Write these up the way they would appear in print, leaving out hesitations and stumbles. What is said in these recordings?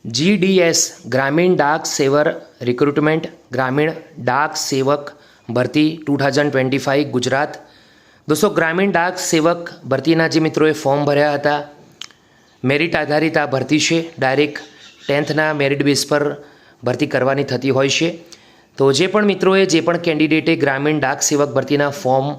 GDS ग्रामीण डाक saver recruitment ग्रामीण डाक सेवक भर्ती 2025 गुजरात। दोस्तों ग्रामीण डाक सेवक भर्तीना जे मित्रोए फॉर्म भर्या हता मेरिट आधारित आ भर्ती है। डायरेक्ट 10th मेरिट बेस पर भर्ती करवानी थती होय छे। तो जे पण मित्रोए जे पण केन्डिडेटे ग्रामीण डाक सेवक भर्तीना फॉर्म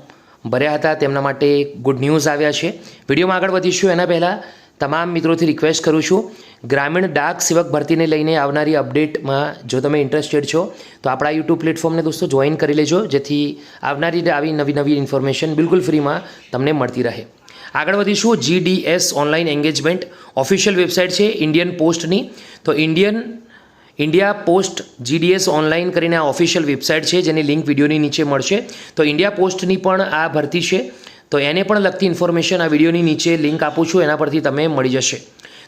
भर्या हता तेमना माटे गुड न्यूज़ आव्या छे। विडियोमां आगळ वधीशुं एना पहेला तमाम मित्रोथी रिक्वेस्ट करूँ छूँ ग्रामीण डाक सेवक भर्ती ने लईने आवनारी अपडेट में जो तमे इंटरेस्टेड छो तो आपणा यूट्यूब प्लेटफॉर्म ने दोस्तों जॉइन करी लेजो, जेथी आवनारी आवी नवी नवी इन्फॉर्मेशन बिल्कुल फ्री में तमने मळती रहे। आगळ वधीशुं GDS online engagement official website है इंडियन पोस्टनी। तो इंडिया पोस्ट GDS ऑनलाइन करीने आ ऑफिशियल वेबसाइट है जेनी लिंक विडियोनी नीचे मळशे। तो इंडिया पोस्टनी पण आ भर्ती है तो एने पण लगती इन्फॉर्मेशन आ विडियोनी नीचे लिंक आपू छूं एना परथी तमे मळी जशे।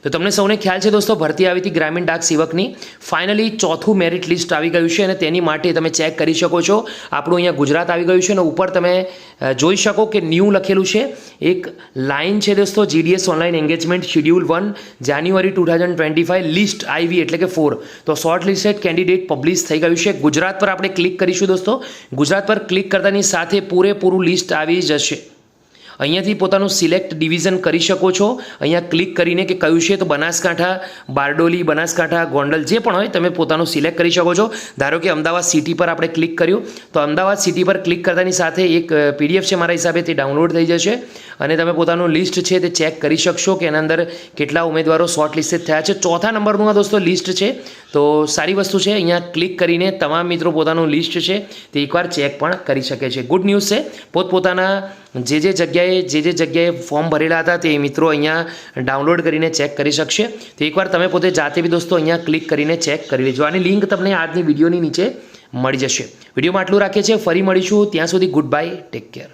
तो तमने सौने ख्याल है दोस्तों भर्ती आई थी ग्रामीण डाक सेवकनी फाइनली चौथुं मेरिट लिस्ट आई गयुं छे अने तेनी माटे तमे चेक करी शको छो। आपणुं अहींया गुजरात आई गयुं छे अने उपर तमे जोई शको कि न्यू लखेलुं छे एक लाइन है दोस्तों GDS online engagement schedule 1 January 2025 list आई एटले के 4। तो शॉर्ट लिस्टेड कैंडिडेट पब्लिश थई गयुं छे। गुजरात पर आपणे क्लिक करीशुं दोस्तों। गुजरात पर क्लिक करतानी साथे पूरेपूरुं लिस्ट आवी जशे। અહીંયાથી પોતાનું સિલેક્ટ ડિવિઝન કરી શકો છો। અહીંયા ક્લિક કરીને કે કયું છે તો બનાસકાંઠા, બારડોલી, બનાસકાંઠા, ગોંડલ જે પણ હોય તમે પોતાનું સિલેક્ટ કરી શકો છો। ધારો કે અમદાવાદ સિટી પર આપણે ક્લિક કર્યું તો અમદાવાદ સિટી પર ક્લિક કરતાની સાથે એક PDF છે મારા હિસાબે તે ડાઉનલોડ થઈ જશે અને તમે પોતાનું લિસ્ટ છે તે ચેક કરી શકશો કે એના અંદર કેટલા ઉમેદવારો શોર્ટ લિસ્ટેડ થયા છે। ચોથા નંબરનું આ દોસ્તો લિસ્ટ છે તો સારી વસ્તુ છે। અહીંયા ક્લિક કરીને તમામ મિત્રો પોતાનું લિસ્ટ છે તે એકવાર ચેક પણ કરી શકે છે। ગુડ ન્યૂઝ છે પોતપોતાના જે જગ્યાએ फॉर्म भरेला था ते मित्रों अहींया डाउनलॉड करीने चेक करी शकशे। तो एक बार तमे पोते जाते भी दोस्तों अहींया क्लिक करीने चेक करी लेजो। आनी लिंक तमने आजनी विडियोनी नीचे मळी जशे। विडियोमां आटલું રાખીએ છીએ, ફરી મળીશું, ત્યાં સુધી ગુડ બાય, ટેક કેર।